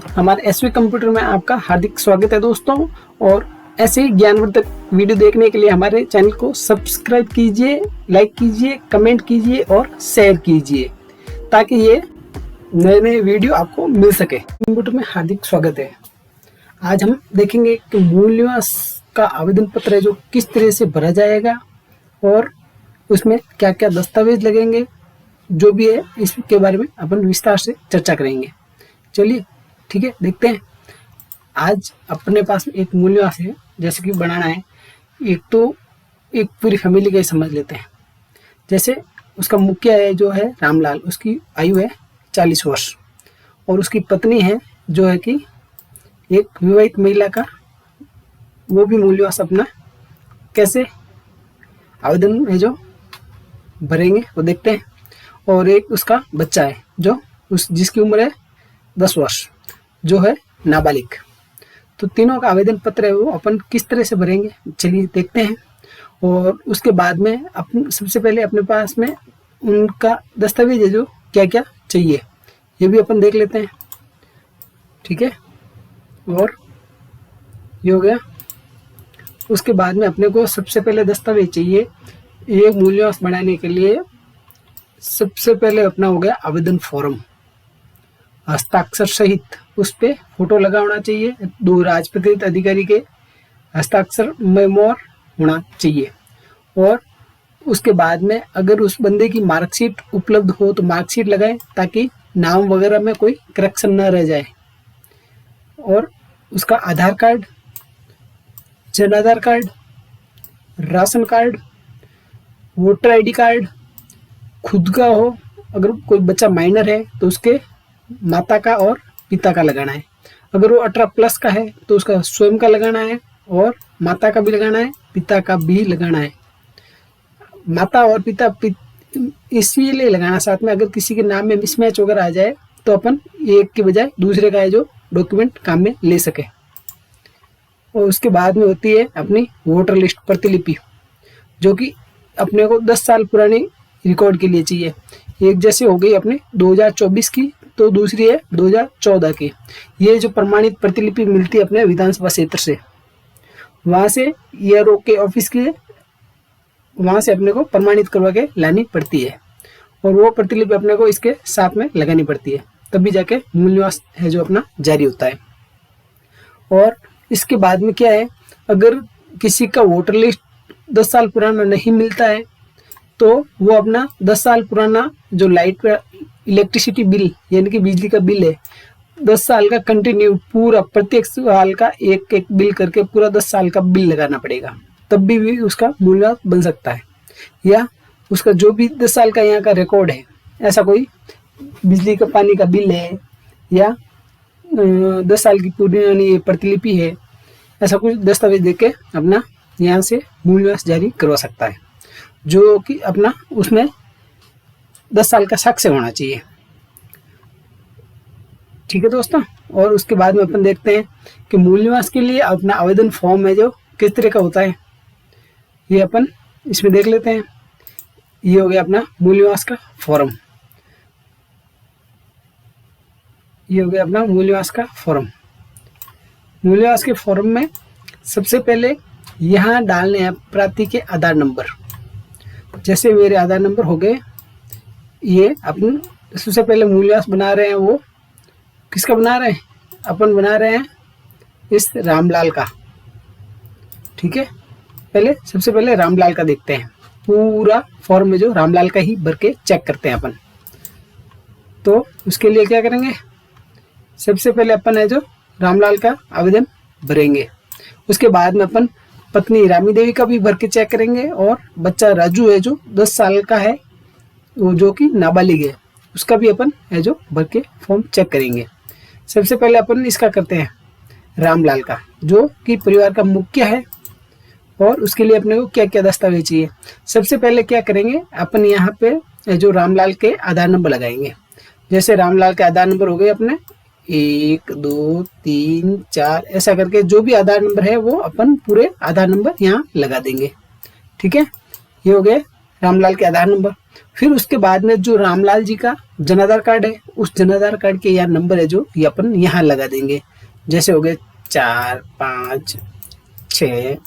हमारे SV computer में आपका हार्दिक स्वागत है दोस्तों। और ऐसे ही ज्ञानवर्धक वीडियो देखने के लिए हमारे चैनल को सब्सक्राइब कीजिए, लाइक कीजिए, कमेंट कीजिए और शेयर कीजिए ताकि ये नए नए वीडियो आपको मिल सके। कंप्यूटर में हार्दिक स्वागत है। आज हम देखेंगे कि मूल निवास का आवेदन पत्र है जो किस तरह से भरा जाएगा और उसमें क्या क्या दस्तावेज लगेंगे, जो भी है इसके बारे में अपन विस्तार से चर्चा करेंगे। चलिए ठीक है, देखते हैं। आज अपने पास एक मूल निवास है, जैसे कि बनाना है। एक पूरी फैमिली का ही समझ लेते हैं। जैसे उसका मुखिया है जो है रामलाल, उसकी आयु है 40 वर्ष और उसकी पत्नी है जो है कि एक विवाहित महिला का, वो भी मूल निवास अपना कैसे आवेदन है जो भरेंगे वो देखते हैं। और एक उसका बच्चा है जो जिसकी उम्र है 10 वर्ष, जो है नाबालिग। तो तीनों का आवेदन पत्र है वो अपन किस तरह से भरेंगे, चलिए देखते हैं। और उसके बाद में सबसे पहले अपने पास में उनका दस्तावेज है जो क्या क्या चाहिए ये भी अपन देख लेते हैं। ठीक है, और ये हो गया। उसके बाद में अपने को सबसे पहले दस्तावेज चाहिए ये मूल निवास बनाने के लिए। सबसे पहले अपना हो गया आवेदन फॉर्म, हस्ताक्षर सहित उस पे फोटो लगा होना चाहिए, 2 राजपत्रित अधिकारी के हस्ताक्षर में मोहर होना चाहिए। और उसके बाद में अगर उस बंदे की मार्कशीट उपलब्ध हो तो मार्कशीट लगाएं ताकि नाम वगैरह में कोई करेक्शन न रह जाए। और उसका Aadhaar card, Jan Aadhaar card, ration card, voter ID card खुद का हो, अगर कोई बच्चा माइनर है तो उसके माता का और पिता का लगाना है। अगर वो 18+ का है तो उसका स्वयं का लगाना है और माता का भी लगाना है, पिता का भी लगाना है। माता और पिता इसीलिए लगाना साथ में, अगर किसी के नाम में मिसमैच वगैरह आ जाए तो अपन एक के बजाय दूसरे का है जो डॉक्यूमेंट काम में ले सके। और उसके बाद में होती है अपनी वोटर लिस्ट प्रतिलिपि, जो कि अपने को 10 साल पुरानी रिकॉर्ड के लिए चाहिए। एक जैसे हो गई अपने 2024 की, तो दूसरी है 2014 की। ये जो प्रमाणित प्रतिलिपि मिलती है अपने विधानसभा क्षेत्र से, वहाँ से ईआरओ के ऑफिस के वहाँ से अपने को प्रमाणित करवा के लानी पड़ती है। और वो प्रतिलिपि अपने को इसके साथ में लगानी पड़ती है, तभी जाके मूल निवास है जो अपना जारी होता है। और इसके बाद में क्या है, अगर किसी का वोटर लिस्ट 10 साल पुराना नहीं मिलता है तो वो अपना 10 साल पुराना जो लाइट इलेक्ट्रिसिटी बिल यानी कि बिजली का बिल है, 10 साल का कंटिन्यू पूरा प्रत्येक साल का एक एक बिल करके पूरा 10 साल का बिल लगाना पड़ेगा, तब भी उसका मूल निवास बन सकता है। या उसका जो भी 10 साल का यहाँ का रिकॉर्ड है, ऐसा कोई बिजली का पानी का बिल है या 10 साल की पुरानी प्रतिलिपि है, ऐसा कुछ दस्तावेज देके अपना यहाँ से मूल निवास जारी करवा सकता है, जो कि अपना उसमें 10 साल का साक्ष्य होना चाहिए। ठीक है दोस्तों। और उसके बाद में अपन देखते हैं कि मूल निवास के लिए अपना आवेदन फॉर्म है जो किस तरह का होता है, ये अपन इसमें देख लेते हैं। ये हो गया अपना मूल निवास का फॉर्म, ये हो गया अपना मूल निवास का फॉर्म। मूल निवास के फॉर्म में सबसे पहले यहाँ डालने हैं प्रार्थी के आधार नंबर। जैसे मेरे आधार नंबर हो गए, ये अपन सबसे पहले मूल निवास बना रहे हैं, वो किसका बना रहे हैं, अपन बना रहे हैं इस रामलाल का। ठीक है, सबसे पहले रामलाल का देखते हैं। पूरा फॉर्म में जो रामलाल का ही भर के चेक करते हैं अपन। तो उसके लिए क्या करेंगे, सबसे पहले अपन है जो रामलाल का आवेदन भरेंगे। उसके बाद में अपन पत्नी रामी देवी का भी भर के चेक करेंगे और बच्चा राजू है जो 10 साल का है, वो जो कि नाबालिग है, उसका भी अपन है जो भर के फॉर्म चेक करेंगे। सबसे पहले अपन इसका करते हैं रामलाल का, जो कि परिवार का मुखिया है। और उसके लिए अपने को क्या क्या दस्तावेज चाहिए, सबसे पहले क्या करेंगे, अपन यहाँ पे जो रामलाल के आधार नंबर लगाएंगे। जैसे रामलाल के आधार नंबर हो गए अपने 1 2 3 4 ऐसा करके, जो भी आधार नंबर है वो अपन पूरे आधार नंबर यहाँ लगा देंगे। ठीक है, ये हो गए रामलाल के आधार नंबर। फिर उसके बाद में जो रामलाल जी का जन आधार कार्ड है, उस जन आधार कार्ड के यहाँ नंबर है जो ये अपन यहाँ लगा देंगे। जैसे हो गए 4, 5, 6,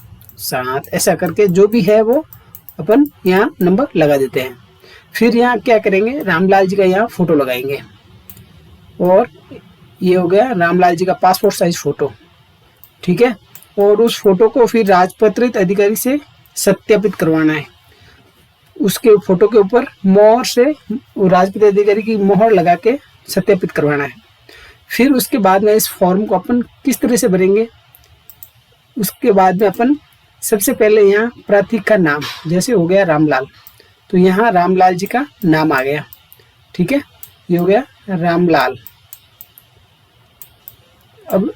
7 ऐसा करके जो भी है वो अपन यहाँ नंबर लगा देते हैं। फिर यहाँ क्या करेंगे, रामलाल जी का यहाँ फोटो लगाएंगे और ये हो गया रामलाल जी का पासपोर्ट साइज फोटो, ठीक है। और उस फोटो को फिर राजपत्रित अधिकारी से सत्यापित करवाना है। उसके फोटो के ऊपर मोहर से राजपत्रित अधिकारी की मोहर लगा के सत्यापित करवाना है। फिर उसके बाद में इस फॉर्म को अपन किस तरह से भरेंगे, उसके बाद में अपन सबसे पहले यहाँ प्रार्थी का नाम, जैसे हो गया रामलाल, तो यहाँ रामलाल जी का नाम आ गया, ठीक है। ये हो गया रामलाल। अब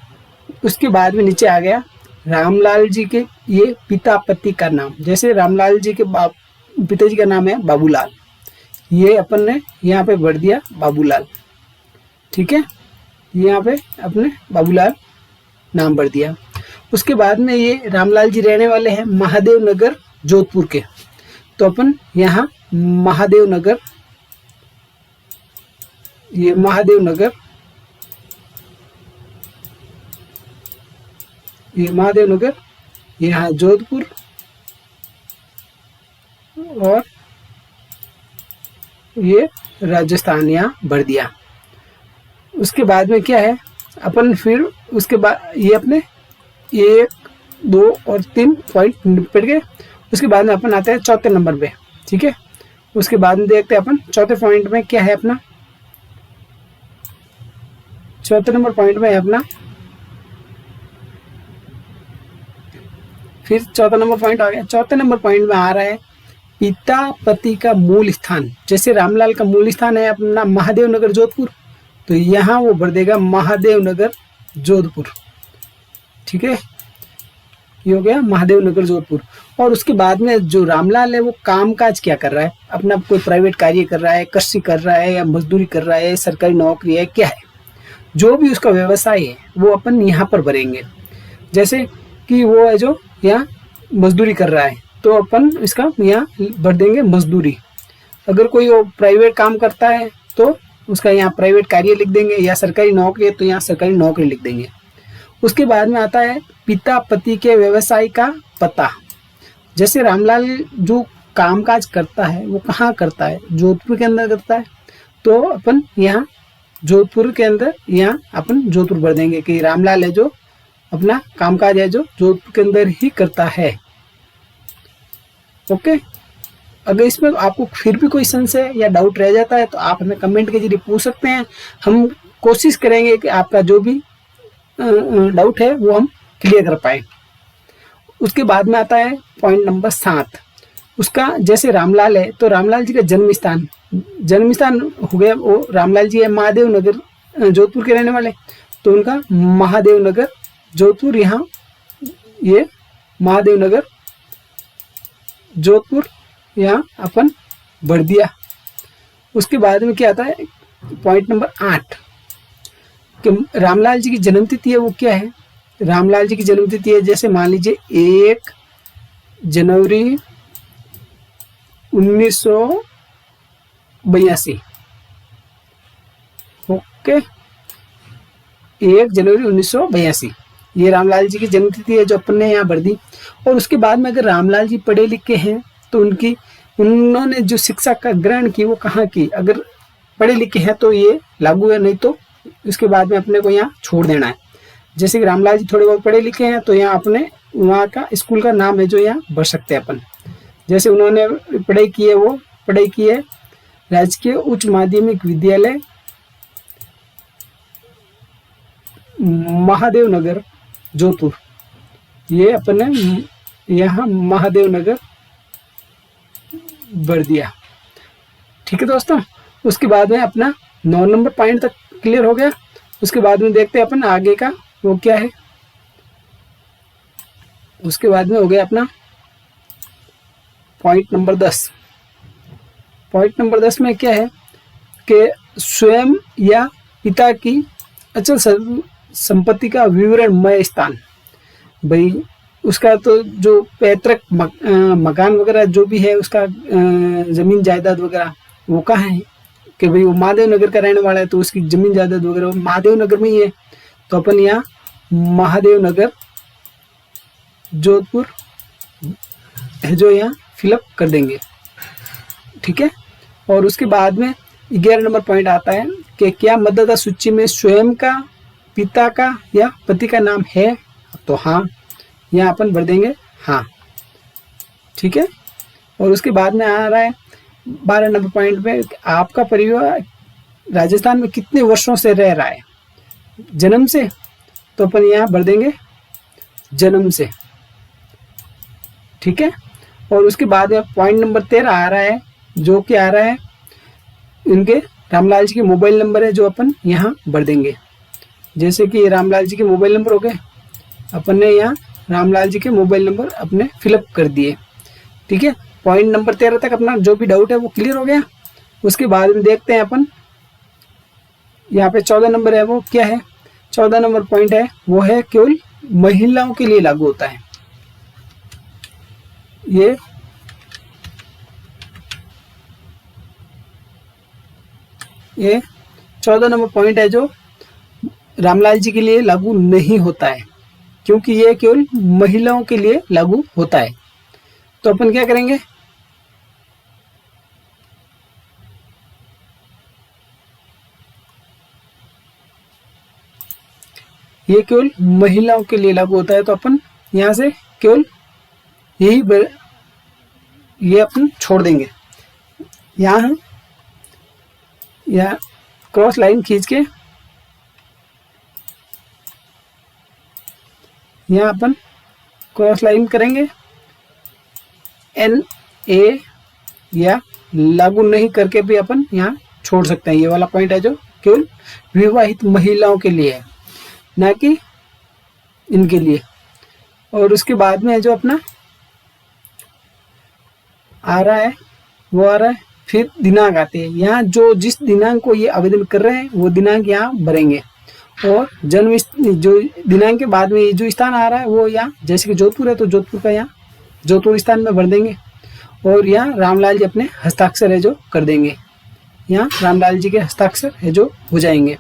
उसके बाद में नीचे आ गया रामलाल जी के ये पिता पति का नाम। जैसे रामलाल जी के पिताजी का नाम है बाबूलाल, ये अपन ने यहाँ पे भर दिया बाबूलाल, ठीक है। यहाँ पे अपने बाबूलाल नाम भर दिया। उसके बाद में ये रामलाल जी रहने वाले हैं महादेव नगर जोधपुर के, तो अपन यहाँ महादेव नगर, ये महादेव नगर, ये महादेव नगर यहाँ जोधपुर, और ये राजस्थान यहाँ भर दिया। उसके बाद में क्या है, अपन फिर उसके बाद ये अपने 1, 2 और 3 पॉइंट निपट गए। उसके बाद में अपन आते हैं चौथे नंबर पे, ठीक है। उसके बाद में देखते हैं अपन चौथे पॉइंट में क्या है अपना। चौथे नंबर पॉइंट में है अपना, फिर चौथा नंबर पॉइंट आ गया। चौथे नंबर पॉइंट में आ रहा है पिता पति का मूल स्थान। जैसे रामलाल का मूल स्थान है अपना महादेव नगर जोधपुर, तो यहाँ वो भर देगा महादेव नगर जोधपुर, ठीक है। ये हो गया महादेव नगर जोधपुर। और उसके बाद में जो रामलाल है वो कामकाज क्या कर रहा है, अपना कोई प्राइवेट कार्य कर रहा है, कृषि कर रहा है, या मजदूरी कर रहा है, सरकारी नौकरी है, क्या है, जो भी उसका व्यवसाय है वो अपन यहाँ पर भरेंगे। जैसे कि वो है जो यहाँ मजदूरी कर रहा है, तो अपन इसका यहाँ भर देंगे मजदूरी। अगर कोई वो प्राइवेट काम करता है तो उसका यहाँ प्राइवेट कार्य लिख देंगे, या सरकारी नौकरी है तो यहाँ सरकारी नौकरी लिख देंगे। उसके बाद में आता है पिता पति के व्यवसाय का पता। जैसे रामलाल जो कामकाज करता है वो कहाँ करता है, जोधपुर के अंदर करता है, तो अपन यहाँ जोधपुर के अंदर यहाँ अपन जोधपुर भर देंगे कि रामलाल है जो अपना कामकाज है जो जोधपुर के अंदर ही करता है, ओके। अगर इसमें आपको फिर भी कोई संशय या डाउट रह जाता है तो आप हमें कमेंट के जरिए पूछ सकते हैं। हम कोशिश करेंगे कि आपका जो भी डाउट है वो हम क्लियर कर पाए। उसके बाद में आता है पॉइंट नंबर 7। उसका जैसे रामलाल है तो रामलाल जी का जन्म स्थान हो गया, वो रामलाल जी है महादेव नगर जोधपुर के रहने वाले, तो उनका महादेव नगर जोधपुर, यहाँ ये महादेव नगर जोधपुर यहाँ अपन भर दिया। उसके बाद में क्या आता है पॉइंट नंबर 8 कि रामलाल जी की जन्मतिथि है वो क्या है। रामलाल जी की जन्मतिथि है जैसे मान लीजिए 1 जनवरी 1982, ओके, 1 जनवरी 1982 ये रामलाल जी की जन्मतिथि है जो अपन ने यहाँ भर दी। और उसके बाद में अगर रामलाल जी पढ़े लिखे हैं तो उन्होंने जो शिक्षा का ग्रहण की वो कहाँ की, अगर पढ़े लिखे हैं तो ये लागू है, नहीं तो इसके बाद में अपने को यहाँ छोड़ देना है। जैसे कि रामलाल जी थोड़े बहुत पढ़े लिखे हैं तो यहाँ अपने वहाँ का स्कूल का नाम है जो यहाँ भर सकते हैं अपन। जैसे उन्होंने पढ़ाई की है वो पढ़ाई की है राजकीय उच्च माध्यमिक विद्यालय महादेव नगर जोधपुर, ये अपन ने यहाँ महादेव नगर भर दिया, ठीक है दोस्तों। उसके बाद में अपना 9 नंबर पॉइंट तक क्लियर हो गया। उसके बाद में देखते हैं अपन आगे का वो क्या है। उसके बाद में हो गया अपना पॉइंट नंबर 10। पॉइंट नंबर 10 में क्या है कि स्वयं या पिता की अचल संपत्ति का विवरणमय स्थान। भाई उसका तो जो पैतृक मकान वगैरह जो भी है, उसका ज़मीन जायदाद वगैरह वो कहाँ है, कि भाई वो महादेव नगर का रहने वाला है तो उसकी ज़मीन जायदाद वगैरह महादेव नगर में ही है। तो अपन यहाँ महादेव नगर जोधपुर है जो यहाँ फिलअप कर देंगे। ठीक है। और उसके बाद में 11 नंबर पॉइंट आता है कि क्या मतदाता सूची में स्वयं का, पिता का या पति का नाम है, तो हाँ, यहाँ अपन भर देंगे हाँ। ठीक है। और उसके बाद में आ रहा है 12 नंबर पॉइंट पे, आपका परिवार राजस्थान में कितने वर्षों से रह रहा है, जन्म से, तो अपन यहाँ भर देंगे जन्म से। ठीक है। और उसके बाद में पॉइंट नंबर 13 आ रहा है, जो कि आ रहा है इनके रामलाल जी के मोबाइल नंबर है, जो अपन यहाँ भर देंगे। जैसे कि रामलाल जी के मोबाइल नंबर हो गए, अपन ने यहाँ रामलाल जी के मोबाइल नंबर अपने फिलअप कर दिए। ठीक है। पॉइंट नंबर 13 तक अपना जो भी डाउट है वो क्लियर हो गया। उसके बाद में देखते हैं अपन यहाँ पे 14 नंबर है, वो क्या है। 14 नंबर पॉइंट है वो है केवल महिलाओं के लिए लागू होता है। ये 14 नंबर पॉइंट है जो रामलाल जी के लिए लागू नहीं होता है, क्योंकि ये केवल महिलाओं के लिए लागू होता है। तो अपन क्या करेंगे, ये केवल महिलाओं के लिए लागू होता है, तो अपन यहाँ से केवल ये अपन छोड़ देंगे। यहाँ क्रॉस लाइन खींच के यहाँ अपन क्रॉस लाइन करेंगे, NA या लागू नहीं करके भी अपन यहाँ छोड़ सकते हैं। ये वाला पॉइंट है जो केवल विवाहित महिलाओं के लिए है, ना कि इनके लिए। और उसके बाद में जो अपना आ रहा है वो आ रहा है, फिर दिनांक आते हैं। यहाँ जो जिस दिनांक को ये आवेदन कर रहे हैं वो दिनांक यहाँ भरेंगे। और जन्म जो दिनांक के बाद में ये जो स्थान आ रहा है वो यहाँ, जैसे कि जोधपुर है तो जोधपुर का यहाँ जोधपुर स्थान में भर देंगे। और यहाँ रामलाल जी अपने हस्ताक्षर है जो कर देंगे, यहाँ रामलाल जी के हस्ताक्षर है जो हो जाएंगे।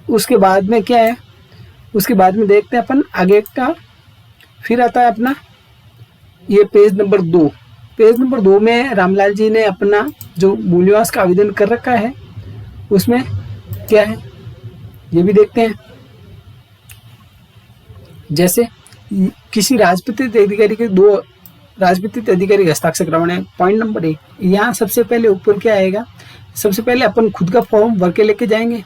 उसके बाद में क्या है, उसके बाद में देखते हैं अपन आगे का। फिर आता है अपना ये पेज नंबर 2। पेज नंबर 2 में रामलाल जी ने अपना जो मूल्यवास का आवेदन कर रखा है उसमें क्या है ये भी देखते हैं। जैसे किसी राजपत्रित अधिकारी के 2 राजपत्रित अधिकारी हस्ताक्षर करवाने हैं। पॉइंट नंबर 1, यहाँ सबसे पहले ऊपर क्या आएगा, सबसे पहले अपन खुद का फॉर्म भर के लेके जाएंगे।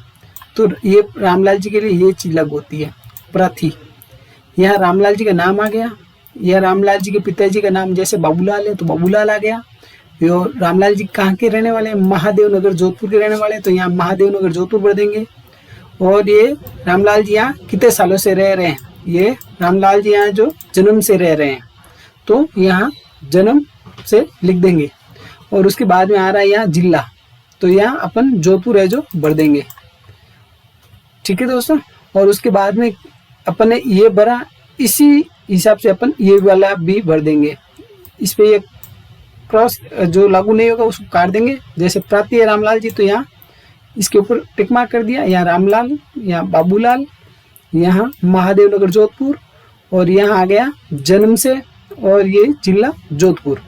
तो ये रामलाल जी के लिए ये चीज लागू होती है, प्रथी। यहाँ रामलाल जी का नाम आ गया, या रामलाल जी के पिताजी का नाम जैसे बाबूलाल है तो बाबूलाल आ गया। और रामलाल जी कहाँ के रहने वाले हैं, महादेव नगर जोधपुर के रहने वाले हैं, तो यहाँ महादेव नगर जोधपुर भर देंगे। और ये रामलाल जी यहाँ कितने सालों से रह रहे हैं, ये रामलाल जी यहाँ जो जन्म से रह रहे हैं तो यहाँ जन्म से लिख देंगे। और उसके बाद में आ रहा है यहाँ जिला, तो यहाँ अपन जोधपुर है जो भर देंगे। ठीक है दोस्तों। और उसके बाद में अपन ने ये भरा, इसी हिसाब से अपन ये वाला भी भर देंगे। इस पे ये क्रॉस जो लागू नहीं होगा उसको काट देंगे। जैसे प्राप्ति है रामलाल जी तो यहाँ इसके ऊपर टिक मार्क कर दिया, यहाँ रामलाल, यहाँ बाबूलाल, यहाँ महादेव नगर जोधपुर, और यहाँ आ गया जन्म से, और ये जिला जोधपुर।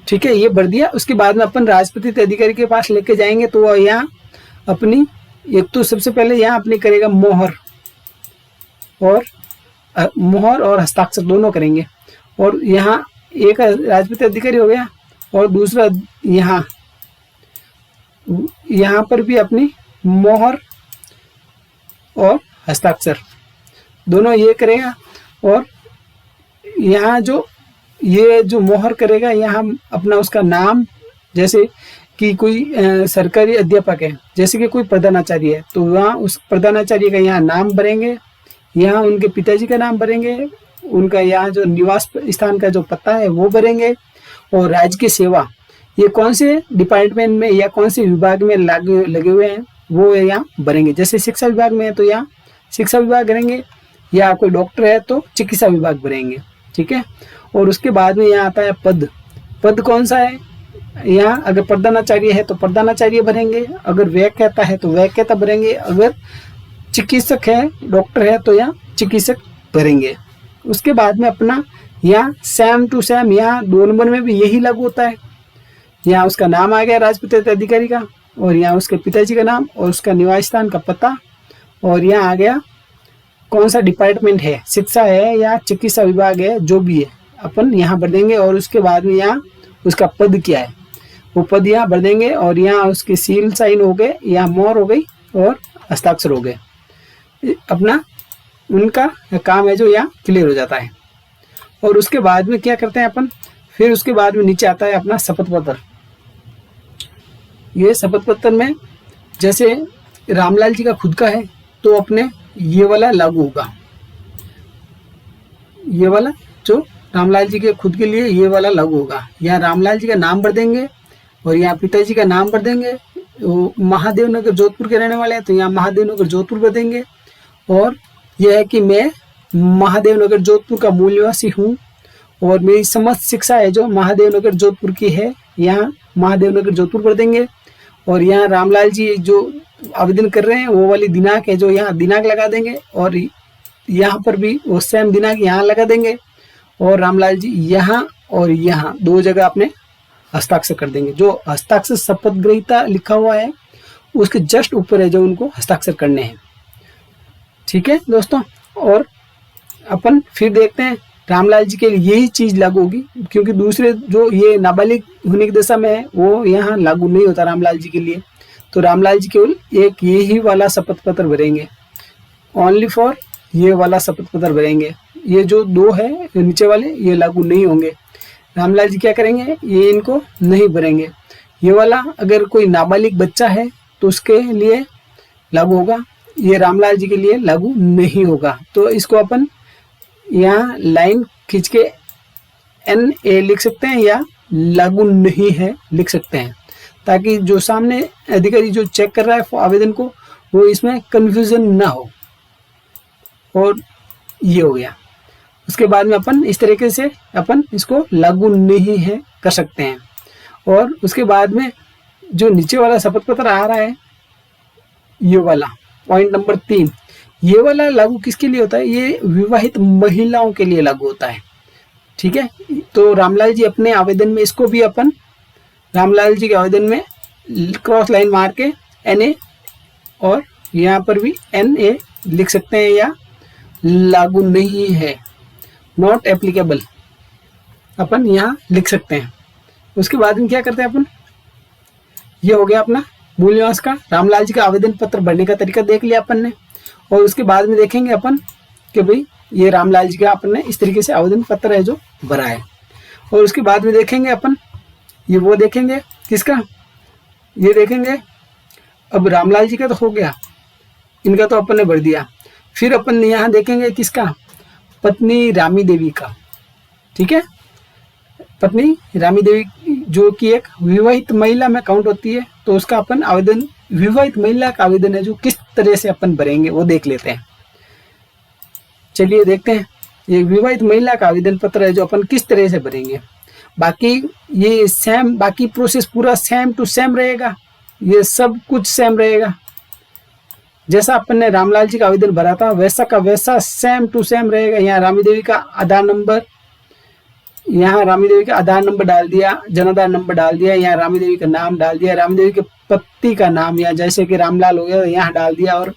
ठीक है, ये भर दिया। उसके बाद में अपन राजपत्रित अधिकारी के पास लेके जाएंगे तो वह यहाँ अपनी एक तो सबसे पहले यहाँ अपनी करेगा मोहर और हस्ताक्षर दोनों करेंगे। और यहाँ एक राजपत्रित अधिकारी हो गया और दूसरा यहाँ पर भी अपनी मोहर और हस्ताक्षर दोनों ये करेगा। और यहाँ जो मोहर करेगा यहाँ अपना उसका नाम, जैसे कि कोई सरकारी अध्यापक है, जैसे कि कोई प्रधानाचार्य है तो वहाँ उस प्रधानाचार्य का यहाँ नाम भरेंगे, यहाँ उनके पिताजी का नाम भरेंगे, उनका यहाँ जो निवास स्थान का जो पता है वो भरेंगे। और राजकीय सेवा ये कौन से डिपार्टमेंट में या कौन से विभाग में लगे हुए हैं वो यहाँ भरेंगे। जैसे शिक्षा विभाग में है तो यहाँ शिक्षा विभाग करेंगे, या कोई डॉक्टर है तो चिकित्सा विभाग भरेंगे, ठीक है। और उसके बाद में यहाँ आता है पद। पद कौन सा है, यहाँ अगर प्रधानाचार्य है तो प्रधानाचार्य भरेंगे, अगर व्याख्याता है तो व्याख्याता भरेंगे, अगर चिकित्सक है डॉक्टर है तो यहाँ चिकित्सक भरेंगे। उसके बाद में अपना यहाँ सेम टू सेम यहाँ 2 नंबर में भी यही लागू होता है। यहाँ उसका नाम आ गया राजपत्रित अधिकारी का, और यहाँ उसके पिताजी का नाम और उसका निवास स्थान का पता, और यहाँ आ गया कौन सा डिपार्टमेंट है, शिक्षा है या चिकित्सा विभाग है, जो भी है अपन यहाँ भर देंगे। और उसके बाद में यहाँ उसका पद क्या है वो पद यहाँ भर देंगे, और यहाँ उसके सील साइन हो गए, यहाँ मोहर हो गई और हस्ताक्षर हो गए। अपना उनका काम है जो यहाँ क्लियर हो जाता है। और उसके बाद में क्या करते हैं अपन, फिर उसके बाद में नीचे आता है अपना शपथ पत्र। ये शपथ पत्र में जैसे रामलाल जी का खुद का है तो अपने ये वाला लागू होगा, ये वाला जो रामलाल जी के खुद के लिए ये वाला लागू होगा। यहाँ रामलाल जी का नाम भर देंगे और यहाँ पिताजी का नाम भर देंगे। वो महादेव नगर जोधपुर के रहने वाले हैं तो यहाँ महादेव नगर जोधपुर भर देंगे। और यह है कि मैं महादेव नगर जोधपुर का मूल निवासी हूँ और मेरी समस्त शिक्षा है जो महादेव नगर जोधपुर की है, यहाँ महादेव नगर जोधपुर भर देंगे। और यहाँ रामलाल जी जो आवेदन कर रहे हैं वो वाली दिनांक है जो यहाँ दिनांक लगा देंगे, और यहाँ पर भी वो सेम दिनांक यहाँ लगा देंगे। और रामलाल जी यहाँ और यहाँ 2 जगह अपने हस्ताक्षर कर देंगे। जो हस्ताक्षर शपथ ग्रहीता लिखा हुआ है उसके जस्ट ऊपर है जो उनको हस्ताक्षर करने हैं, ठीक है दोस्तों। और अपन फिर देखते हैं रामलाल जी के लिए यही चीज लागू होगी, क्योंकि दूसरे जो ये नाबालिग होने की दशा में है वो यहाँ लागू नहीं होता रामलाल जी के लिए। तो रामलाल जी केवल एक यही वाला शपथ पत्र भरेंगे, ओनली फॉर ये वाला शपथ पत्र भरेंगे। ये जो 2 है नीचे वाले ये लागू नहीं होंगे। रामलाल जी क्या करेंगे, ये इनको नहीं भरेंगे। ये वाला अगर कोई नाबालिग बच्चा है तो उसके लिए लागू होगा, ये रामलाल जी के लिए लागू नहीं होगा। तो इसको अपन यहाँ लाइन खींच के NA लिख सकते हैं या लागू नहीं है लिख सकते हैं, ताकि जो सामने अधिकारी जो चेक कर रहा है आवेदन को वो इसमें कंफ्यूजन ना हो। और ये हो गया। उसके बाद में अपन इस तरीके से अपन इसको लागू नहीं है कर सकते हैं। और उसके बाद में जो नीचे वाला शपथ पत्र आ रहा है ये वाला पॉइंट नंबर 3, ये वाला लागू किसके लिए होता है, ये विवाहित महिलाओं के लिए लागू होता है, ठीक है। तो रामलाल जी अपने आवेदन में इसको भी अपन रामलाल जी के आवेदन में क्रॉस लाइन मार के NA और यहाँ पर भी NA लिख सकते हैं या लागू नहीं है, नॉट एप्लीकेबल अपन यहाँ लिख सकते हैं। उसके बाद में क्या करते हैं अपन, ये हो गया अपना मूल निवास का रामलाल जी का आवेदन पत्र भरने का तरीका देख लिया अपन ने। और उसके बाद में देखेंगे अपन कि भाई ये रामलाल जी का अपन ने इस तरीके से आवेदन पत्र है जो भरा है। और उसके बाद में देखेंगे अपन ये वो देखेंगे किसका, ये देखेंगे अब रामलाल जी का तो हो गया, इनका तो अपन ने भर दिया। फिर अपन यहाँ देखेंगे किसका, पत्नी रामी देवी का, ठीक है। पत्नी रामी देवी जो कि एक विवाहित महिला में काउंट होती है, तो उसका अपन आवेदन विवाहित महिला का आवेदन है जो किस तरह से अपन भरेंगे वो देख लेते हैं। चलिए देखते हैं ये विवाहित महिला का आवेदन पत्र है जो अपन किस तरह से भरेंगे। बाकी ये सेम, बाकी प्रोसेस पूरा सेम टू सेम रहेगा, ये सब कुछ सेम रहेगा। जैसा अपन ने रामलाल जी का आवेदन भरा था वैसा का वैसा सेम टू सेम रहेगा। यहाँ रामी देवी का आधार नंबर, यहाँ रामी देवी का आधार नंबर डाल दिया, जन आधार नंबर डाल दिया, यहाँ रामी देवी का नाम डाल दिया, रामी देवी के पति का नाम यहाँ जैसे कि रामलाल हो गया यहाँ डाल दिया। और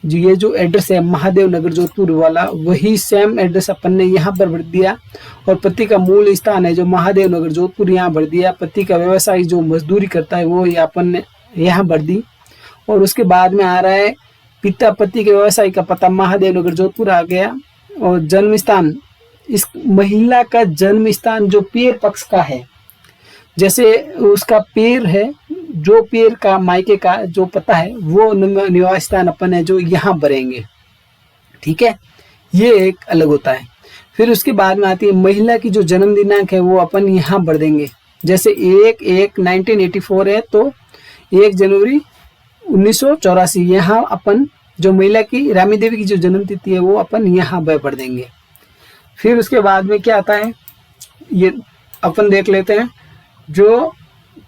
ये जो एड्रेस है महादेव नगर जोधपुर वाला वही सेम एड्रेस अपन ने यहाँ पर भर दिया। और पति का मूल स्थान है जो महादेव नगर जोधपुर यहाँ भर दिया। पति का व्यवसाय जो मजदूरी करता है वो अपन ने यहाँ भर दी। और उसके बाद में आ रहा है पिता पति के व्यवसाय का पता महादेव नगर जोधपुर आ गया। और जन्म स्थान, इस महिला का जन्म स्थान जो पीर पक्ष का है, जैसे उसका पीर है, जो पीर का मायके का जो पता है वो निवास स्थान अपन है जो यहाँ भरेंगे, ठीक है। ये एक अलग होता है। फिर उसके बाद में आती है महिला की जो जन्म दिनांक है वो अपन यहाँ भर देंगे। जैसे 1/1/1984 है तो 1 जनवरी 1984 यहाँ अपन जो महिला की रामी देवी की जो जन्म तिथि है वो अपन यहाँ भर देंगे। फिर उसके बाद में क्या आता है ये अपन देख लेते हैं, जो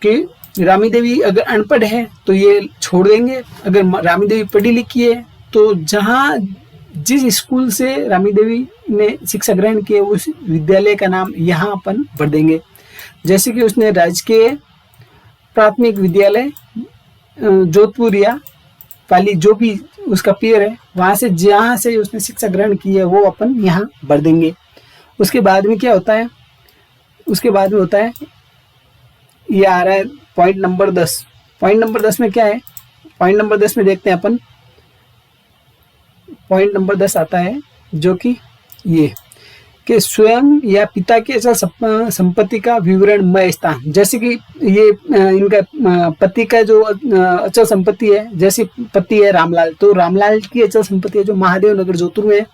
कि रामी देवी अगर अनपढ़ है तो ये छोड़ देंगे, अगर रामी देवी पढ़ी लिखी है तो जहाँ जिस स्कूल से रामी देवी ने शिक्षा ग्रहण की है उस विद्यालय का नाम यहाँ अपन भर देंगे। जैसे कि उसने राजकीय प्राथमिक विद्यालय जोधपुर या पाली जो भी उसका पेयर है वहाँ से जहाँ से उसने शिक्षा ग्रहण की है वो अपन यहाँ भर देंगे। उसके बाद में क्या होता है, उसके बाद में होता है ये आ रहा है पॉइंट नंबर 10। पॉइंट नंबर 10 में क्या है, पॉइंट नंबर 10 में देखते हैं अपन। पॉइंट नंबर 10 आता है जो कि ये कि स्वयं या पिता के अचल संपत्ति का विवरणमय स्थान। जैसे कि ये इनका पति का जो अचल संपत्ति है, जैसे पति है रामलाल, तो रामलाल की अचल संपत्ति है जो महादेव नगर जोधपुर में है,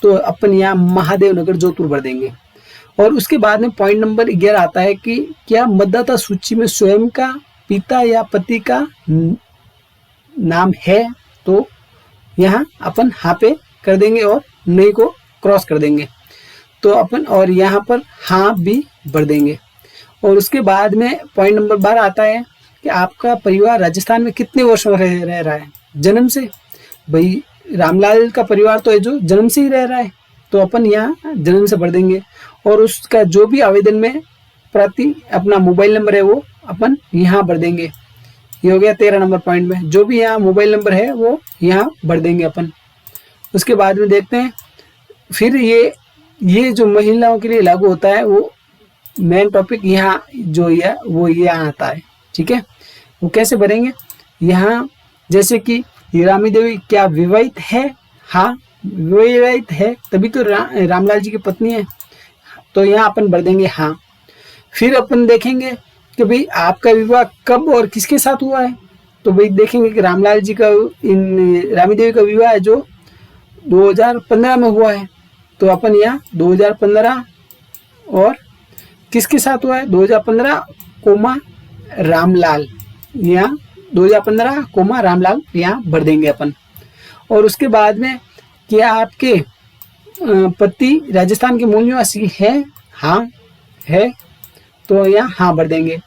तो अपन यहाँ महादेव नगर जोधपुर भर देंगे। और उसके बाद में पॉइंट नंबर 11 आता है कि क्या मतदाता सूची में स्वयं का पिता या पति का नाम है, तो यहाँ अपन हाँ पे कर देंगे और नहीं को क्रॉस कर देंगे, तो अपन और यहाँ पर हाँ भी भर देंगे। और उसके बाद में पॉइंट नंबर 12 आता है कि आपका परिवार राजस्थान में कितने वर्षों रह रहा है जन्म से। भाई रामलाल का परिवार तो है जो जन्म से ही रह रहा है, तो अपन यहाँ जन्म से भर देंगे। और उसका जो भी आवेदन में प्रति अपना मोबाइल नंबर है वो अपन यहाँ भर देंगे। ये हो गया 13 नंबर पॉइंट में, जो भी यहाँ मोबाइल नंबर है वो यहाँ भर देंगे अपन। उसके बाद में देखते हैं फिर ये जो महिलाओं के लिए लागू होता है वो मेन टॉपिक यहाँ जो है वो यहाँ आता है। ठीक है, वो कैसे भरेंगे यहाँ, जैसे कि रामी देवी क्या विवाहित है, हाँ विवाहित है, तभी तो रामलाल जी की पत्नी है, तो यहाँ अपन भर देंगे हाँ। फिर अपन देखेंगे कि भाई आपका विवाह कब और किसके साथ हुआ है, तो भाई देखेंगे कि रामलाल जी का इन रामी देवी का विवाह है जो 2015 में हुआ है, तो अपन यहाँ 2015 और किसके साथ हुआ है 2015 कोमा रामलाल, यहाँ 2015 कोमा रामलाल यहाँ भर देंगे अपन। और उसके बाद में क्या आपके पति राजस्थान के मूल निवासी है, हाँ है, तो यहाँ हाँ भर देंगे।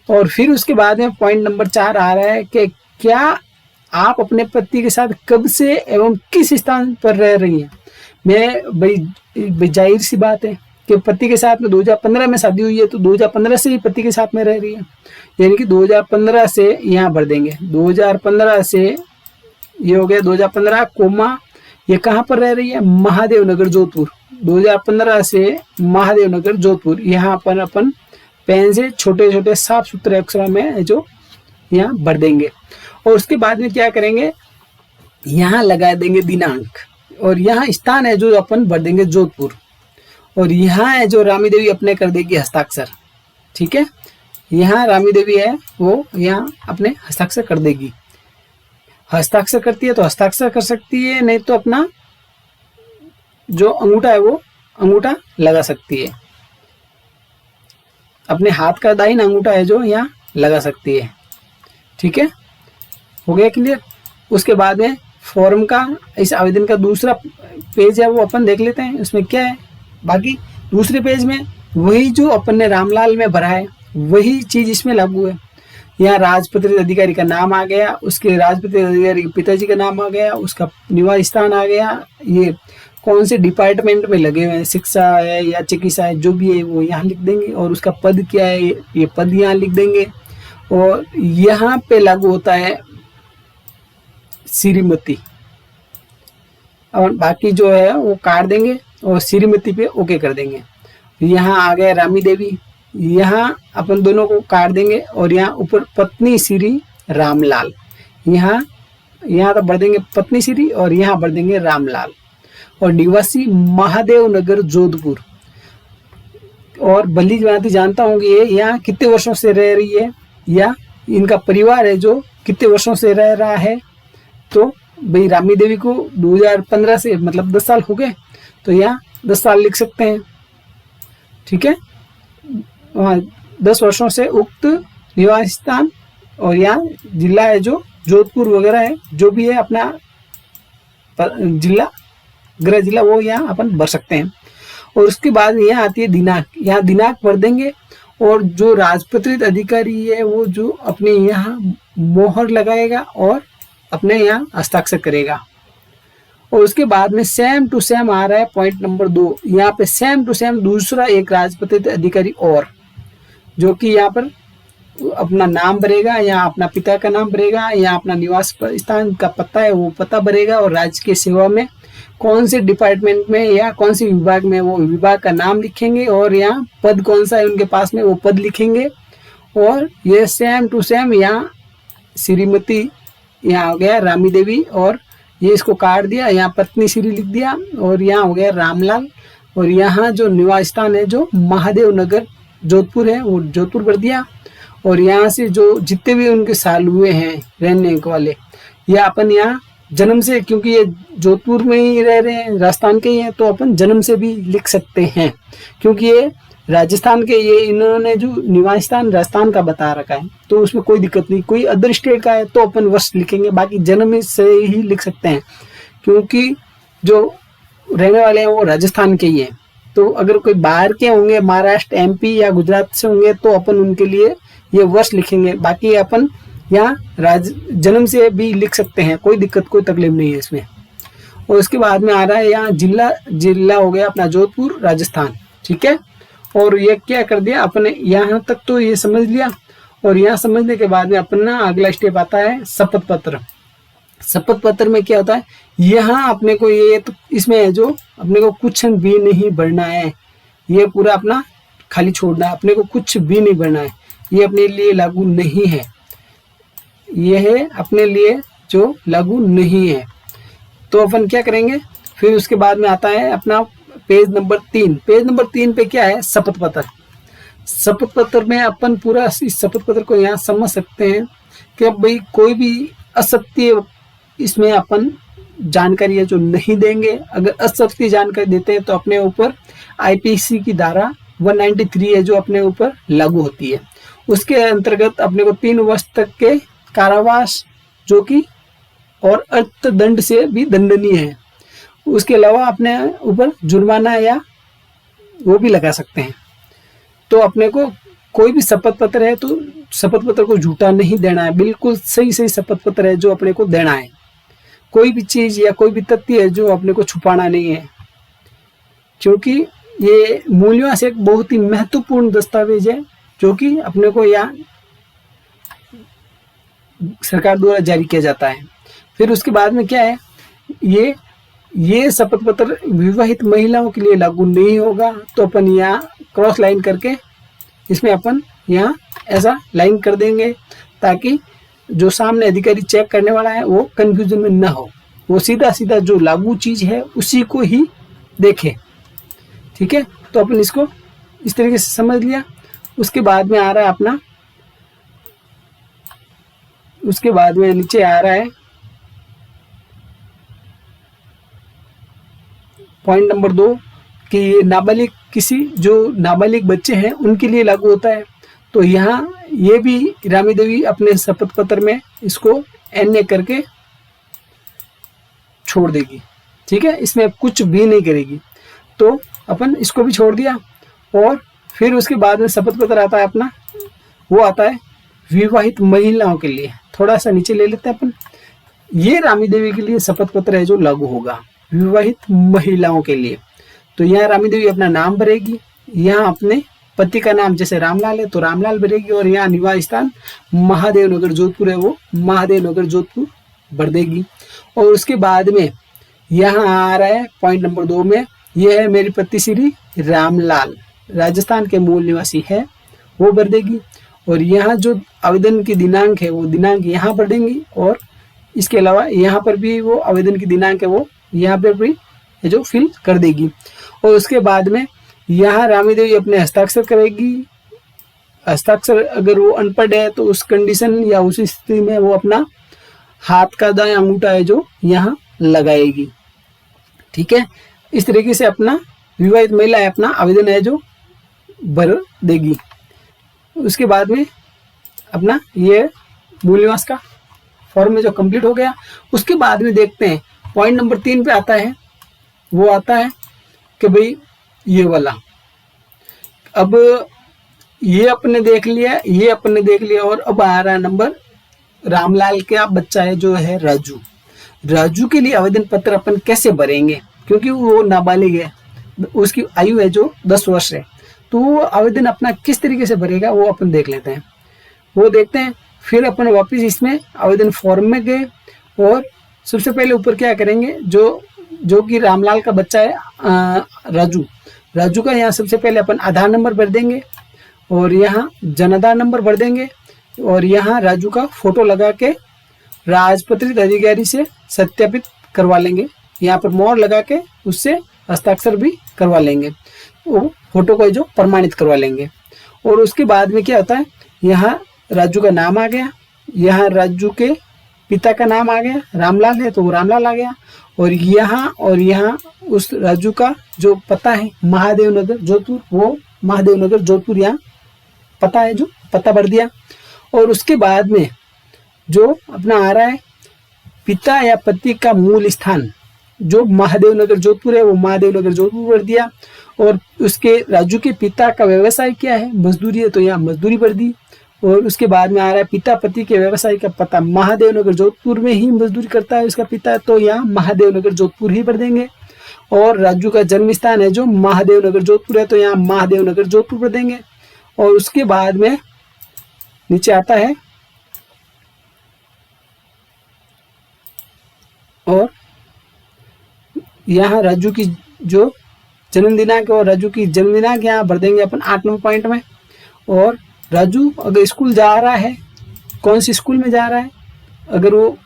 और फिर उसके बाद में पॉइंट नंबर 4 आ रहा है कि क्या आप अपने पति के साथ कब से एवं किस स्थान पर रह रही हैं। मैं भाई जाहिर सी बात है कि पति के साथ में 2015 में शादी हुई है, तो 2015 से ही पति के साथ में रह रही है, यानी कि 2015 से यहाँ भर देंगे। 2015 से ये हो गया 2015 कोमा ये कहाँ पर रह रही है, महादेव नगर जोधपुर। 2015 से महादेव नगर जोधपुर, यहाँ पर अपन पेन से छोटे छोटे साफ सुथरे अक्षरों में जो यहाँ भर देंगे। और उसके बाद में क्या करेंगे, यहाँ लगा देंगे दिनांक, और यहाँ स्थान है जो अपन भर देंगे जोधपुर, और यहाँ है जो रामी देवी अपने कर देगी हस्ताक्षर। ठीक है, यहाँ रामी देवी है वो यहाँ अपने हस्ताक्षर कर देगी। हस्ताक्षर करती है तो हस्ताक्षर कर सकती है, नहीं तो अपना जो अंगूठा है वो अंगूठा लगा सकती है, अपने हाथ का दाहिना अंगूठा है जो यहाँ लगा सकती है। ठीक है, हो गया क्लियर। उसके बाद में फॉर्म का इस आवेदन का दूसरा पेज है वो अपन देख लेते हैं, उसमें क्या है। बाकी दूसरे पेज में वही जो अपन ने रामलाल में भरा है वही चीज इसमें लागू है। यहाँ राजपत्रित अधिकारी का नाम आ गया, उसके राजपत्रित अधिकारी के पिताजी का नाम आ गया, उसका निवास स्थान आ गया, ये कौन से डिपार्टमेंट में लगे हुए हैं, शिक्षा है या चिकित्सा है, जो भी है वो यहाँ लिख देंगे, और उसका पद क्या है ये पद यहाँ लिख देंगे। और यहाँ पे लागू होता है श्रीमती, और बाकी जो है वो काट देंगे और श्रीमती पे ओके कर देंगे। यहाँ आ गया रामी देवी, यहाँ अपन दोनों को काट देंगे, और यहाँ ऊपर पत्नी श्री रामलाल, यहाँ तो भर देंगे पत्नी श्री, और यहाँ भर देंगे रामलाल। और निवासी महादेव नगर जोधपुर, और भली भांति जानता हूँ कि ये यहाँ कितने वर्षों से रह रही है, या इनका परिवार है जो कितने वर्षों से रह रहा है। तो भाई रामी देवी को 2015 से मतलब 10 साल हो गए, तो यहाँ 10 साल लिख सकते हैं। ठीक है, वहाँ 10 वर्षों से उक्त निवास स्थान, और यहाँ जिला है जो जोधपुर वगैरह है, जो भी है अपना जिला, गृह जिला वो यहाँ अपन भर सकते हैं। और उसके बाद यहाँ आती है दिनांक, यहाँ दिनांक भर देंगे और जो राजपत्रित अधिकारी है वो जो अपने यहाँ मोहर लगाएगा और अपने यहाँ हस्ताक्षर करेगा। और उसके बाद में सेम टू सेम आ रहा है पॉइंट नंबर 2, यहाँ पे सेम टू सेम दूसरा एक राजपत्रित अधिकारी और, जो कि यहाँ पर अपना नाम भरेगा या अपना पिता का नाम भरेगा या अपना निवास स्थान का पता है वो पता भरेगा और राजकीय सेवा में कौन से डिपार्टमेंट में या कौन से विभाग में वो विभाग का नाम लिखेंगे और यहाँ पद कौन सा है उनके पास में वो पद लिखेंगे। और ये सेम टू सेम यहाँ श्रीमती यहाँ हो गया रामी देवी और ये इसको काट दिया, यहाँ पत्नी श्री लिख दिया और यहाँ हो गया रामलाल। और यहाँ जो निवास स्थान है जो महादेव नगर जोधपुर है वो जोधपुर कर दिया। और यहाँ से जो जितने भी उनके साल हुए हैं रहने वाले या अपन यहाँ जन्म से, क्योंकि ये जोधपुर में ही रह रहे हैं राजस्थान के ही हैं तो अपन जन्म से भी लिख सकते हैं, क्योंकि ये राजस्थान के ये इन्होंने जो निवास स्थान राजस्थान का बता रखा है तो उसमें कोई दिक्कत नहीं। कोई अदर स्टेट का है तो अपन वर्ष लिखेंगे, बाकी जन्म से ही लिख सकते हैं क्योंकि जो रहने वाले हैं वो राजस्थान के ही हैं। तो अगर कोई बाहर के होंगे महाराष्ट्र एमपी या गुजरात से होंगे तो अपन उनके लिए ये वर्ष लिखेंगे, बाकी अपन यहाँ जन्म से भी लिख सकते हैं, कोई दिक्कत कोई तकलीफ नहीं है इसमें। और उसके बाद में आ रहा है यहाँ जिला, जिला हो गया अपना जोधपुर राजस्थान, ठीक है। और ये क्या कर दिया अपने यहाँ तक तो ये समझ लिया। और यहाँ समझने के बाद में अपना अगला स्टेप आता है शपथ पत्र। शपथ पत्र में क्या होता है, यहाँ अपने को ये तो इसमें है जो अपने को कुछ भी नहीं भरना है, ये पूरा अपना खाली छोड़ना है, अपने को कुछ भी नहीं भरना है, ये अपने लिए लागू नहीं है, ये है अपने लिए जो लागू नहीं है। तो अपन क्या करेंगे, फिर उसके बाद में आता है अपना पेज नंबर 3। पेज नंबर 3 पे क्या है, शपथ पत्र। शपथ पत्र में अपन पूरा इस शपथ पत्र को यहाँ समझ सकते हैं कि अब भाई कोई भी असत्य इसमें अपन जानकारी है जो नहीं देंगे। अगर असत्य जानकारी देते हैं तो अपने ऊपर आईपीसी की धारा 193 है जो अपने ऊपर लागू होती है। उसके अंतर्गत अपने को 3 वर्ष तक के कारावास जो कि और अर्थदंड से भी दंडनीय है। उसके अलावा अपने ऊपर जुर्माना या वो भी लगा सकते हैं। तो अपने को कोई भी शपथ पत्र है तो शपथ पत्र को झूठा नहीं देना है, बिल्कुल सही सही शपथ पत्र है जो अपने को देना है। कोई भी चीज या कोई भी तथ्य है जो अपने को छुपाना नहीं है, क्योंकि ये मूल्यों से एक बहुत ही महत्वपूर्ण दस्तावेज है जो कि अपने को यहाँ सरकार द्वारा जारी किया जाता है। फिर उसके बाद में क्या है, ये शपथ पत्र विवाहित महिलाओं के लिए लागू नहीं होगा। तो अपन यहाँ क्रॉस लाइन करके इसमें अपन यहाँ ऐसा लाइन कर देंगे ताकि जो सामने अधिकारी चेक करने वाला है वो कंफ्यूजन में ना हो, वो सीधा सीधा जो लागू चीज है उसी को ही देखे, ठीक है। तो अपन इसको इस तरीके से समझ लिया। उसके बाद में आ रहा है अपना, उसके बाद में नीचे आ रहा है पॉइंट नंबर 2 कि ये नाबालिग किसी जो नाबालिग बच्चे हैं उनके लिए लागू होता है। तो यहाँ ये भी रामी देवी अपने शपथ पत्र में इसको NA करके छोड़ देगी, ठीक है, इसमें कुछ भी नहीं करेगी। तो अपन इसको भी छोड़ दिया। और फिर उसके बाद में शपथ पत्र आता है अपना, वो आता है विवाहित महिलाओं के लिए। थोड़ा सा नीचे ले लेते हैं अपन, ये रामी देवी के लिए शपथ पत्र है जो लागू होगा विवाहित महिलाओं के लिए। तो यहाँ रामी देवी अपना नाम भरेगी, यहाँ अपने पति का नाम जैसे रामलाल है तो रामलाल भरेगी और यहाँ निवास स्थान महादेव नगर जोधपुर है वो महादेव नगर जोधपुर भर देगी। और उसके बाद में यहाँ आ रहा है पॉइंट नंबर 2 में, यह है मेरी पति श्री रामलाल, राजस्थान के मूल निवासी है, वो भर देगी। और यहाँ जो आवेदन की दिनांक है वो दिनांक यहाँ भर देंगी। और इसके अलावा यहाँ पर भी वो आवेदन की दिनांक है वो यहाँ पर भी जो फिल कर देगी। और उसके बाद में यहाँ रामी देवी अपने हस्ताक्षर करेगी। हस्ताक्षर अगर वो अनपढ़ है तो उस कंडीशन या उस स्थिति में वो अपना हाथ का दायां अंगूठा है जो यहाँ लगाएगी, ठीक है। इस तरीके से अपना विवाहित महिला है अपना आवेदन है जो भर देगी। उसके बाद में अपना ये मूल निवास का फॉर्म में जो कंप्लीट हो गया। उसके बाद में देखते हैं पॉइंट नंबर 3 पे आता है, वो आता है कि भाई ये वाला, अब ये अपने देख लिया, ये अपने देख लिया, और अब आ रहा है नंबर रामलाल का बच्चा है जो है राजू। राजू के लिए आवेदन पत्र अपन कैसे भरेंगे, क्योंकि वो नाबालिग है, उसकी आयु है जो 10 वर्ष है, तो वो आवेदन अपना किस तरीके से भरेगा वो अपन देख लेते हैं, वो देखते हैं। फिर अपन वापस इसमें आवेदन फॉर्म में गए और सबसे पहले ऊपर क्या करेंगे, जो कि रामलाल का बच्चा है राजू का यहाँ सबसे पहले अपन आधार नंबर भर देंगे और यहाँ जनाधार नंबर भर देंगे और यहाँ राजू का फोटो लगा के राजपत्रित अधिकारी से सत्यापित करवा लेंगे, यहाँ पर मोहर लगा के उससे हस्ताक्षर भी करवा लेंगे, वो फोटो को जो प्रमाणित करवा लेंगे। और उसके बाद में क्या होता है, यहाँ राजू का नाम आ गया, यहाँ राजू के पिता का नाम आ गया, रामलाल है तो वो रामलाल आ गया, और यहाँ उस राजू का जो पता है महादेव नगर जोधपुर, वो महादेव नगर जोधपुर यहाँ पता है, जो पता भर दिया। और उसके बाद में जो अपना आ रहा है पिता या पति का मूल स्थान जो महादेव नगर जोधपुर है, वो महादेव नगर जोधपुर भर दिया। और उसके राजू के पिता का व्यवसाय क्या है, मजदूरी है, तो यहाँ मजदूरी भर दी। और उसके बाद में आ रहा है पिता पति के व्यवसाय का पता महादेव नगर जोधपुर में ही मजदूरी करता है उसका पिता, तो यहाँ महादेव नगर जोधपुर ही भर देंगे। और राजू का जन्म स्थान है जो महादेव नगर जोधपुर है, तो यहाँ महादेव नगर जोधपुर भर देंगे। और उसके बाद में नीचे आता है और यहाँ राजू की जो जन्म दिनांक और राजू की जन्म दिनांक यहाँ भर देंगे अपन 8 नंबर पॉइंट में। और राजू अगर स्कूल जा रहा है, कौन सी स्कूल में जा रहा है, अगर वो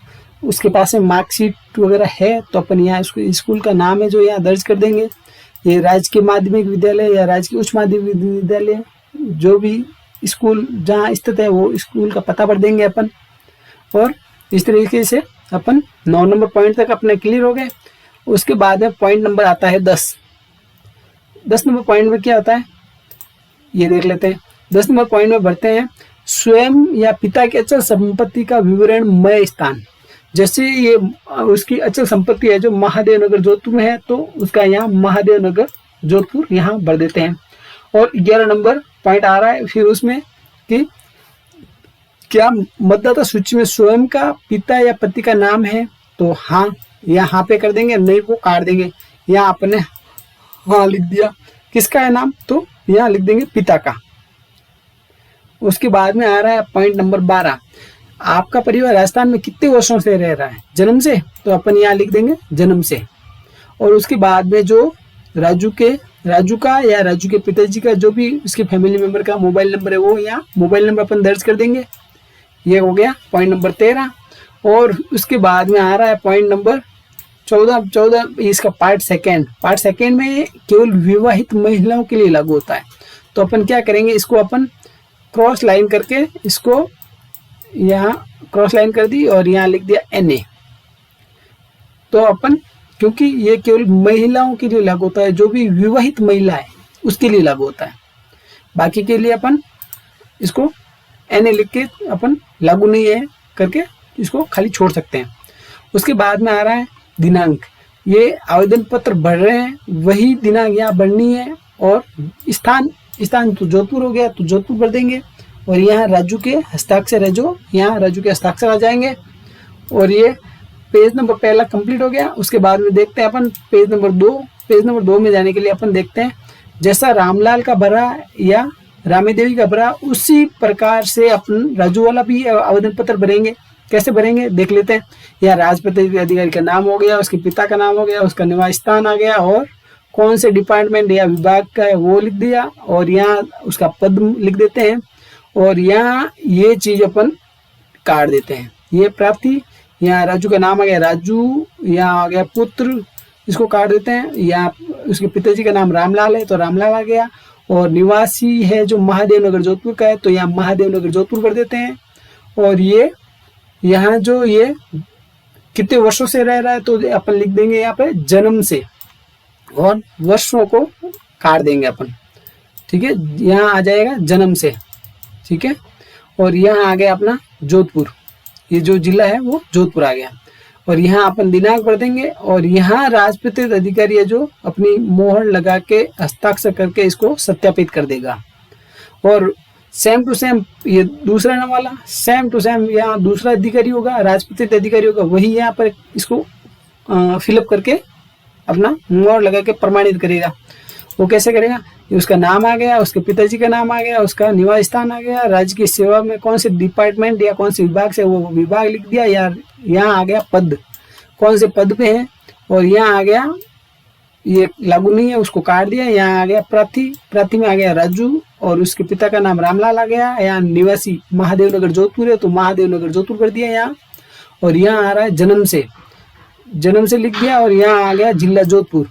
उसके पास में मार्कशीट वगैरह है तो अपन यहाँ स्कूल का नाम है जो यहाँ दर्ज कर देंगे। ये राजकीय माध्यमिक विद्यालय या राजकीय उच्च माध्यमिक विद्यालय, जो भी स्कूल जहाँ स्थित है वो स्कूल का पता भर देंगे अपन। और इस तरीके से अपन 9 नंबर पॉइंट तक अपने क्लियर हो गए। उसके बाद में पॉइंट नंबर आता है 10 नंबर पॉइंट में क्या होता है ये देख लेते हैं। 10 नंबर पॉइंट में भरते हैं स्वयं या पिता की अचल संपत्ति का विवरणमय स्थान। जैसे ये उसकी अचल संपत्ति है जो महादेव नगर जोधपुर में है, तो उसका यहाँ महादेव नगर जोधपुर यहाँ भर देते हैं। और 11 नंबर पॉइंट आ रहा है फिर उसमें कि क्या मतदाता सूची में स्वयं का पिता या पति का नाम है, तो हाँ यहाँ पे कर देंगे, नहीं वो काट देंगे। यहाँ आपने हाँ लिख दिया, किसका है नाम, तो यहाँ लिख देंगे पिता का। उसके बाद में आ रहा है पॉइंट नंबर 12, आपका परिवार राजस्थान में कितने वर्षों से रह रहा है, जन्म से, तो अपन यहाँ लिख देंगे जन्म से। और उसके बाद में जो राजू का या राजू के पिताजी का जो भी उसके फैमिली मेंबर का मोबाइल नंबर है, वो यहाँ मोबाइल नंबर अपन दर्ज कर देंगे। ये हो गया पॉइंट नंबर 13। और उसके बाद में आ रहा है पॉइंट नंबर 14 इसका पार्ट सेकेंड में केवल विवाहित महिलाओं के लिए लागू होता है। तो अपन क्या करेंगे, इसको अपन क्रॉस लाइन करके इसको यहाँ क्रॉस लाइन कर दी और यहाँ लिख दिया NA। तो अपन क्योंकि ये केवल महिलाओं के लिए लागू होता है, जो भी विवाहित महिला है उसके लिए लागू होता है, बाकी के लिए अपन इसको NA लिख के अपन लागू नहीं है करके इसको खाली छोड़ सकते हैं। उसके बाद में आ रहा है दिनांक, ये आवेदन पत्र भर रहे हैं वही दिनांक यहाँ भरनी है। और स्थान तो जोधपुर हो गया, तो जोधपुर भर देंगे। और यहाँ राजू के हस्ताक्षर है जो यहाँ राजू के हस्ताक्षर आ जाएंगे। और ये पेज नंबर पहला कंप्लीट हो गया। उसके बाद में देखते हैं अपन पेज नंबर 2। पेज नंबर 2 में जाने के लिए अपन देखते हैं जैसा रामलाल का भरा या रामी देवी का भरा उसी प्रकार से अपन राजू वाला भी आवेदन पत्र भरेंगे। कैसे भरेंगे देख लेते हैं। यहाँ राजपत्रित अधिकारी का नाम हो गया, उसके पिता का नाम हो गया, उसका निवास स्थान आ गया और कौन से डिपार्टमेंट या विभाग का है वो लिख दिया। और यहाँ उसका पद लिख देते हैं। और यहाँ ये चीज अपन काट देते हैं। ये प्राप्ति, यहाँ राजू का नाम आ गया राजू, यहाँ आ गया पुत्र, इसको काट देते हैं। यहाँ उसके पिताजी का नाम रामलाल है तो रामलाल आ गया। और निवासी है जो महादेव नगर जोधपुर का है तो यहाँ महादेव नगर जोधपुर कर देते हैं। और ये यहाँ जो ये कितने वर्षों से रह रहा है तो अपन लिख देंगे यहाँ पे जन्म से, और वर्षों को काट देंगे अपन। ठीक है, यहाँ आ जाएगा जन्म से। ठीक है, और यहाँ आ गया अपना जोधपुर, ये जो जिला है वो जोधपुर आ गया। और यहाँ अपन दिनांक भर देंगे और यहाँ राजपत्रित अधिकारी है जो अपनी मोहर लगा के हस्ताक्षर करके इसको सत्यापित कर देगा। और सेम टू सेम ये दूसरा नाम वाला सेम टू सेम यहाँ दूसरा अधिकारी होगा, राजपत्रित अधिकारी होगा, वही यहाँ पर इसको फिलअप करके अपना मोहर लगा के प्रमाणित करेगा। वो कैसे करेगा? उसका नाम आ गया, उसके पिताजी का नाम आ गया, उसका निवास स्थान आ गया, राज्य की सेवा में कौन से डिपार्टमेंट या कौन से विभाग से वो विभाग लिख दिया, या यहाँ आ गया पद, कौन से पद पे है, और यहाँ आ गया ये लागू नहीं है उसको काट दिया। यहाँ आ गया प्रार्थी में आ गया राजू और उसके पिता का नाम रामलाल आ गया। यहाँ निवासी महादेव नगर जोधपुर है तो महादेव नगर जोधपुर कर दिया यहाँ। और यहाँ आ रहा है जन्म से लिख दिया और यहाँ आ गया जिला जोधपुर।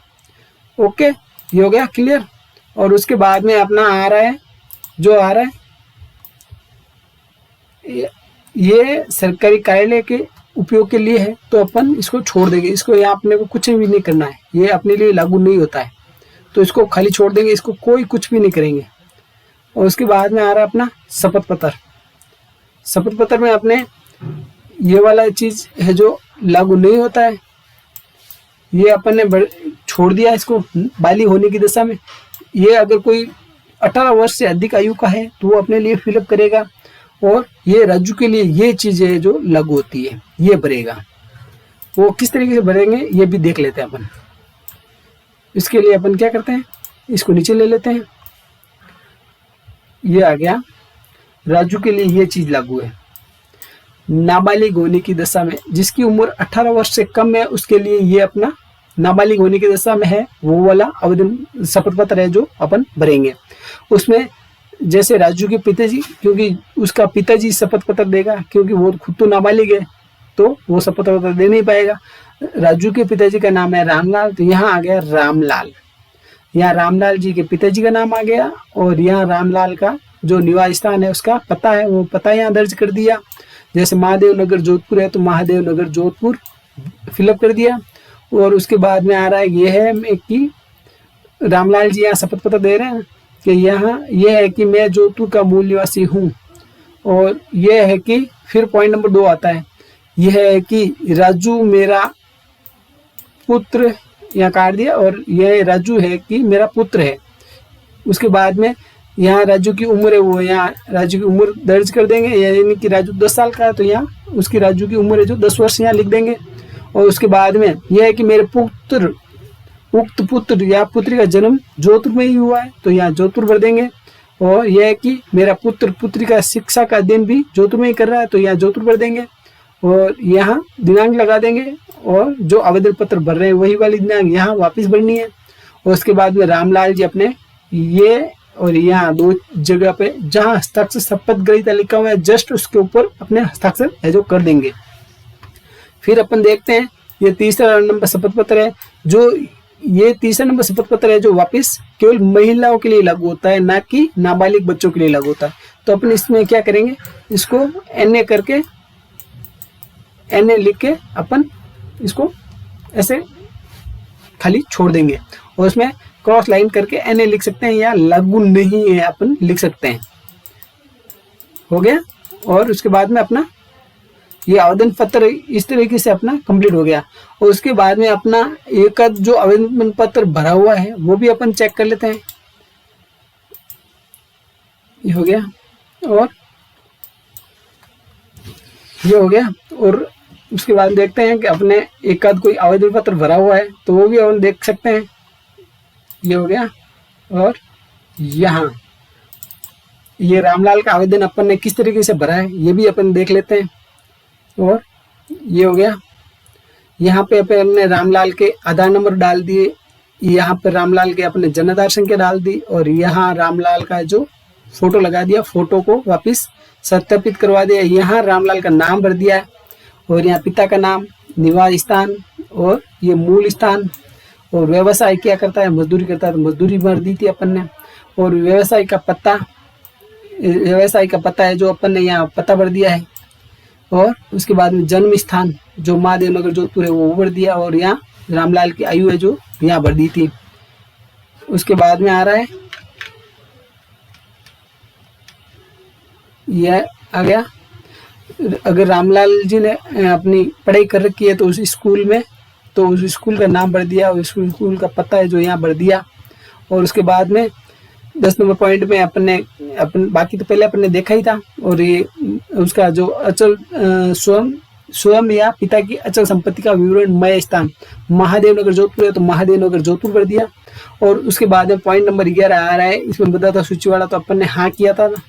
ओके, ये हो गया क्लियर। और उसके बाद में अपना आ रहा है जो आ रहा है ये सरकारी कार्यालय के उपयोग के लिए है तो अपन इसको छोड़ देंगे। इसको यहाँ अपने को कुछ भी नहीं करना है, ये अपने लिए लागू नहीं होता है तो इसको खाली छोड़ देंगे, इसको कोई कुछ भी नहीं करेंगे। और उसके बाद में आ रहा है अपना शपथ पत्र में अपने ये वाला चीज है जो लागू नहीं होता है, ये अपन ने छोड़ दिया इसको बालिग होने की दशा में। ये अगर कोई 18 वर्ष से अधिक आयु का है तो वो अपने लिए फिलअप करेगा। और ये राजू के लिए ये चीजें जो लागू होती है ये भरेगा। वो किस तरीके से भरेंगे ये भी देख लेते हैं अपन। इसके लिए अपन क्या करते हैं, इसको नीचे ले लेते हैं। ये आ गया राजू के लिए ये चीज लागू है। नाबालिग होने की दशा में जिसकी उम्र 18 वर्ष से कम है उसके लिए ये अपना नाबालिग होने की दशा में है वो वाला आवेदन शपथ पत्र है जो अपन भरेंगे। उसमें जैसे राजू के पिताजी, क्योंकि उसका पिताजी शपथ पत्र देगा क्योंकि वो खुद तो नाबालिग है तो वो शपथ पत्र दे नहीं पाएगा। राजू के पिताजी का नाम है रामलाल तो यहाँ आ गया रामलाल। यहाँ रामलाल जी के पिताजी का नाम आ गया और यहाँ रामलाल का जो निवास स्थान है उसका पता है वो पता यहाँ दर्ज कर दिया। जैसे महादेव नगर जोधपुर है तो महादेव नगर जोधपुर फिलअप कर दिया। और उसके बाद में आ रहा है ये है कि रामलाल जी यहाँ शपथ पत्र दे रहे हैं कि यहाँ यह है कि मैं जोधपुर का मूल निवासी हूँ। और यह है कि फिर पॉइंट नंबर 2 आता है, यह है कि राजू मेरा पुत्र, यहाँ काट दिया, और यह राजू है कि मेरा पुत्र है। उसके बाद में यहाँ राजू की उम्र है वो यहाँ राजू की उम्र दर्ज कर देंगे, यानी कि राजू 10 साल का है तो यहाँ उसकी राजू की उम्र है जो 10 वर्ष यहाँ लिख देंगे। और उसके बाद में यह है कि मेरे उक्त पुत्र या पुत्री का जन्म जोधपुर में ही हुआ है तो यहाँ जोधपुर भर देंगे। और यह है कि मेरा पुत्र पुत्री का शिक्षा का अध्ययन भी जोधपुर में ही कर रहा है तो यहाँ जोधपुर भर देंगे। और यहाँ दिनांक लगा देंगे और जो आवेदन पत्र भर रहे हैं वही वाली दिनांक यहाँ वापस भरनी है। और उसके बाद में रामलाल जी अपने ये और यहाँ 2 जगह पे जहाँ हस्ताक्षर शपथ ग्रहीता लिखा हुआ है जस्ट उसके ऊपर अपने हस्ताक्षर है जो कर देंगे। फिर अपन देखते हैं ये तीसरा नंबर शपथ पत्र है जो ये तीसरा नंबर शपथ पत्र है जो वापस केवल महिलाओं के लिए लागू होता है ना कि नाबालिग बच्चों के लिए लागू होता है। तो अपन इसमें क्या करेंगे, इसको NA करके NA लिख के अपन इसको ऐसे खाली छोड़ देंगे और उसमें क्रॉस लाइन करके NA लिख सकते हैं या लागू नहीं है अपन लिख सकते हैं। हो गया। और उसके बाद में अपना ये आवेदन पत्र इस तरीके से अपना कंप्लीट हो गया। और उसके बाद में अपना एक जो आवेदन पत्र भरा हुआ है वो भी अपन चेक कर लेते हैं। ये हो गया और ये हो गया। और उसके बाद देखते हैं कि अपने एक आध कोई आवेदन पत्र भरा हुआ है तो वो भी अपन देख सकते हैं। ये हो गया। और यहाँ ये रामलाल का आवेदन अपन ने किस तरीके से भरा है ये भी अपन देख लेते हैं। और ये हो गया। यहाँ पे अपने रामलाल के आधार नंबर डाल दिए, यहाँ पे रामलाल के अपने जन आधार संख्या डाल दी और यहाँ रामलाल का जो फोटो लगा दिया, फोटो को वापस सत्यापित करवा दिया। यहाँ रामलाल का नाम भर दिया है और यहाँ पिता का नाम, निवास स्थान और ये मूल स्थान। और व्यवसाय क्या करता है, मजदूरी करता है तो मजदूरी भर दी थी अपन ने। और व्यवसाय का पता है जो अपन ने यहाँ पता भर दिया है। और उसके बाद में जन्म स्थान जो महादेव नगर जोधपुर है वो भर दिया और यहाँ रामलाल की आयु है जो यहाँ भर दी थी। उसके बाद में आ रहा है यह आ गया अगर रामलाल जी ने अपनी पढ़ाई कर रखी है तो उस स्कूल में, तो उस स्कूल का नाम भर दिया, उस स्कूल का पता है जो यहाँ भर दिया। और उसके बाद में 10 नंबर पॉइंट में अपन बाकी तो पहले अपन ने देखा ही था। और ये उसका जो अचल स्वयं या पिता की अचल संपत्ति का विवरणमय स्थान महादेव नगर जोधपुर है, तो महादेव नगर जोधपुर भर दिया। और उसके बाद में पॉइंट नंबर 11 आ रहा है, इसमें बता था सूची वाला, तो अपन ने हाँ किया था ना,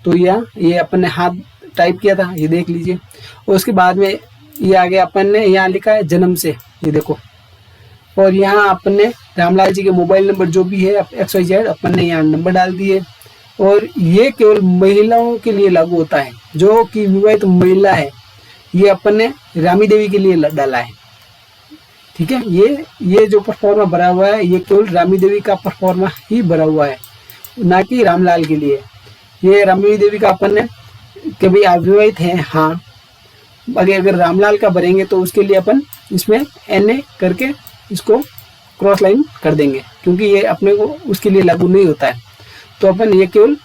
तो ये अपन ने हाँ टाइप किया था, ये देख लीजिए। और उसके बाद में ये आ गया, अपन ने यहाँ लिखा है जन्म से, ये देखो। और यहाँ अपन ने रामलाल जी के मोबाइल नंबर जो भी है XYZ अपन ने यहाँ नंबर डाल दिए। और ये केवल महिलाओं के लिए लागू होता है, जो कि विवाहित महिला है, ये अपन ने रामी देवी के लिए डाला है। ठीक है, ये जो परफॉर्मा भरा हुआ है ये केवल रामी देवी का परफॉर्मा ही भरा हुआ है, ना कि रामलाल के लिए। ये रामी देवी का अपन ने कि भाई आप विवाहित हैं, हाँ। अगर रामलाल का भरेंगे तो उसके लिए अपन इसमें NA करके इसको क्रॉस लाइन कर देंगे, क्योंकि ये अपने को उसके लिए लागू नहीं होता है। तो अपन ये केवल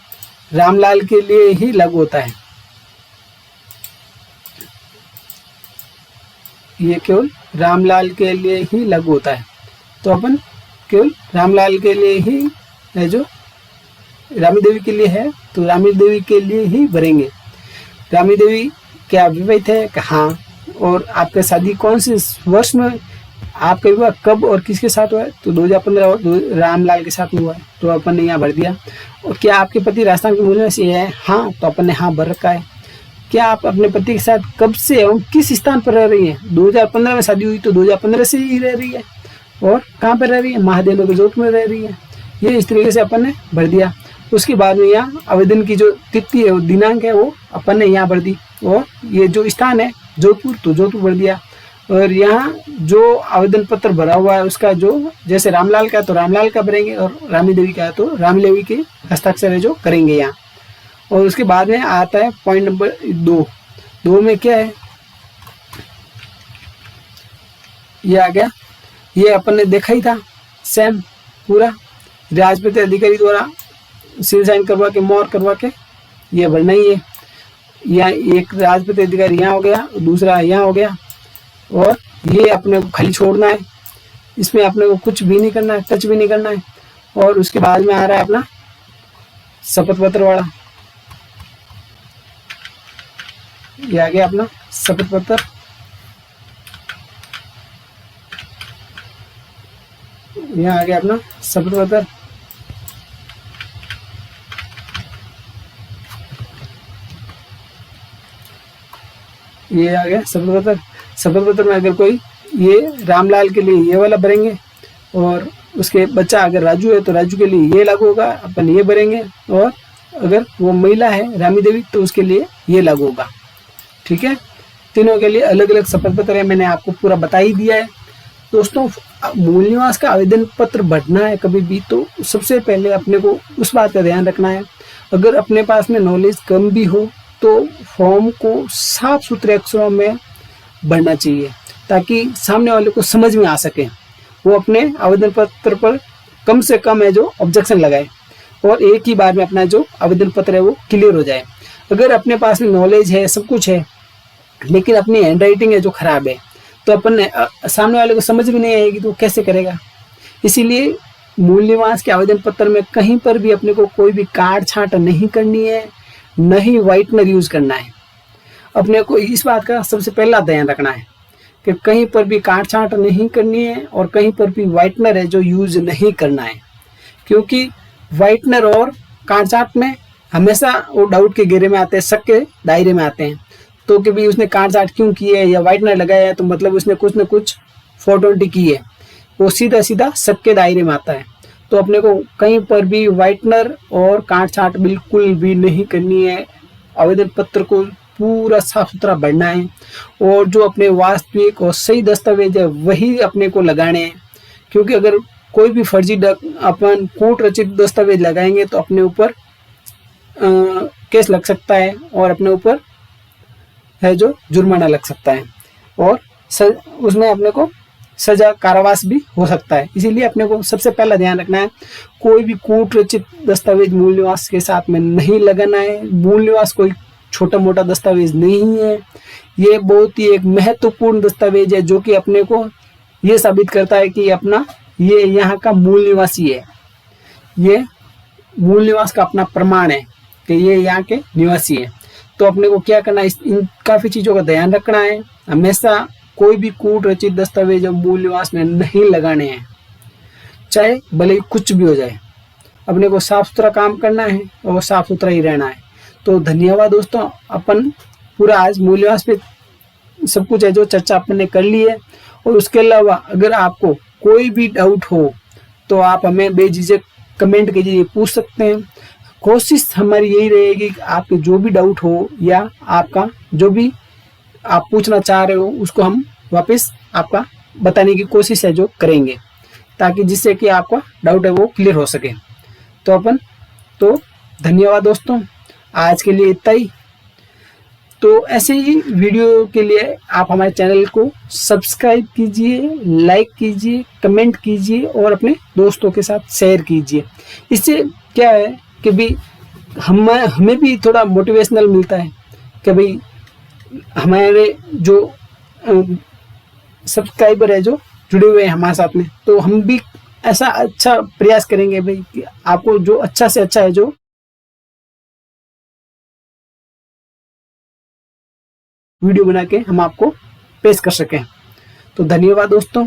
रामलाल के लिए ही लागू होता है, ये केवल रामलाल के लिए ही लागू होता है। तो अपन केवल रामलाल के लिए ही है, जो रामी देवी के लिए है तो रामी देवी के लिए ही भरेंगे। रामी देवी क्या विवाहित है? हाँ। और आपका शादी कौन से वर्ष में, आपका विवाह कब और किसके साथ हुआ है? तो 2015 रामलाल के साथ में हुआ है, तो अपन ने यहाँ भर दिया। और क्या आपके पति राजस्थान के मूल निवासी है? हाँ, तो अपन ने हाँ भर रखा है। क्या आप अपने पति के साथ कब से एवं किस स्थान पर रह रही हैं? 2015 में शादी हुई तो 2015 से ही रह रही है। और कहाँ पर रह रही है? महादेव नगर जोधपुर में रह रही है। ये इस तरीके से अपन ने भर दिया। उसके बाद में यहाँ आवेदन की जो तिथि है, वो दिनांक है, वो अपन ने यहाँ भर दी। और ये जो स्थान है जोधपुर, तो जोधपुर भर दिया। और यहाँ जो आवेदन पत्र भरा हुआ है उसका जो, जैसे रामलाल का है तो रामलाल का भरेंगे, और रामी देवी का है तो रामी देवी के हस्ताक्षर है जो करेंगे यहाँ। और उसके बाद में आता है पॉइंट नंबर 2 में क्या है, ये आ गया। ये अपन ने देखा ही था सेम पूरा, राजपत्रित अधिकारी द्वारा सील साइन करवा के, मोहर करवा के ये भरना ही है। यहाँ एक राजपत्रित अधिकारी यहाँ हो गया, दूसरा यहाँ हो गया। और ये अपने को खाली छोड़ना है, इसमें अपने को कुछ भी नहीं करना है, टच भी नहीं करना है। और उसके बाद में आ रहा है अपना शपथ पत्र वाला, ये आ गया अपना शपथ पत्र। यहाँ आ गया अपना शपथ पत्र। ये आ गया शपथ पत्र। शपथ पत्र में अगर कोई, ये रामलाल के लिए ये वाला भरेंगे, और उसके बच्चा अगर राजू है तो राजू के लिए ये लागू होगा, अपन ये भरेंगे। और अगर वो महिला है रामी देवी तो उसके लिए ये लागू होगा। ठीक है, तीनों के लिए अलग अलग शपथ पत्र है, मैंने आपको पूरा बता ही दिया है। दोस्तों, मूल निवास का आवेदन पत्र भरना है कभी भी, तो सबसे पहले अपने को उस बात का ध्यान रखना है, अगर अपने पास में नॉलेज कम भी हो तो फॉर्म को साफ सुथरे अक्षरों में भरना चाहिए, ताकि सामने वाले को समझ में आ सके, वो अपने आवेदन पत्र पर कम से कम है जो ऑब्जेक्शन लगाए, और एक ही बार में अपना जो आवेदन पत्र है वो क्लियर हो जाए। अगर अपने पास में नॉलेज है, सब कुछ है, लेकिन अपनी हैंड राइटिंग है जो खराब है, तो अपन सामने वाले को समझ भी नहीं आएगी, तो कैसे करेगा। इसीलिए मूल निवास के आवेदन पत्र में कहीं पर भी अपने को कोई भी काट छांट नहीं करनी है, न ही व्हाइटनर यूज करना है। अपने को इस बात का सबसे पहला ध्यान रखना है कि कहीं पर भी काट छांट नहीं करनी है, और कहीं पर भी व्हाइटनर है जो यूज नहीं करना है, क्योंकि व्हाइटनर और काट छांट में हमेशा वो डाउट के घेरे में आते हैं, शक के दायरे में आते हैं। तो कि भाई उसने काट छांट क्यों की है या व्हाइटनर लगाया है, तो मतलब उसने कुछ न कुछ फोटोटी की है, वो सीधा सीधा शक के दायरे में आता है। तो अपने को कहीं पर भी व्हाइटनर और काट छांट बिल्कुल भी नहीं करनी है। आवेदन पत्र को पूरा साफ सुथरा भरना है, और जो अपने वास्तविक और सही दस्तावेज है वही अपने को लगाने हैं, क्योंकि अगर कोई भी फर्जी अपन कोर्ट रचित दस्तावेज लगाएंगे तो अपने ऊपर केस लग सकता है, और अपने ऊपर है जो जुर्माना लग सकता है, और उसमें अपने को सजा कारावास भी हो सकता है। इसीलिए अपने को सबसे पहला ध्यान रखना है, कोई भी कोर्ट रचित दस्तावेज मूल निवास के साथ में नहीं लगाना है। मूल निवास कोई छोटा मोटा दस्तावेज नहीं है। ये बहुत ही एक महत्वपूर्ण दस्तावेज है, जो कि अपने को ये साबित करता है कि अपना ये यहाँ का मूल निवासी है। ये मूल निवास का अपना प्रमाण है कि ये यहाँ के निवासी है। तो अपने को क्या करना है, इन काफ़ी चीज़ों का ध्यान रखना है। हमेशा कोई भी कूट रचित दस्तावेज मूल निवास में नहीं लगाने हैं, चाहे भले ही कुछ भी हो जाए। अपने को साफ सुथरा काम करना है और साफ सुथरा ही रहना है। तो धन्यवाद दोस्तों, अपन पूरा आज मूल निवास पे सब कुछ है जो चर्चा अपन ने कर ली है। और उसके अलावा अगर आपको कोई भी डाउट हो तो आप हमें बेझिझक कमेंट के जरिए पूछ सकते हैं। कोशिश हमारी यही रहेगी कि आपके जो भी डाउट हो या आपका जो भी आप पूछना चाह रहे हो उसको हम वापस आपका बताने की कोशिश है जो करेंगे, ताकि जिससे कि आपका डाउट है वो क्लियर हो सके। तो धन्यवाद दोस्तों, आज के लिए इतना ही। तो ऐसे ही वीडियो के लिए आप हमारे चैनल को सब्सक्राइब कीजिए, लाइक कीजिए, कमेंट कीजिए और अपने दोस्तों के साथ शेयर कीजिए। इससे क्या है कि भी हमें भी थोड़ा मोटिवेशनल मिलता है कि भाई हमारे जो सब्सक्राइबर है जो जुड़े हुए हैं हमारे साथ में, तो हम भी ऐसा अच्छा प्रयास करेंगे भाई कि आपको जो अच्छा से अच्छा है जो वीडियो बना के हम आपको पेश कर सकें। तो धन्यवाद दोस्तों।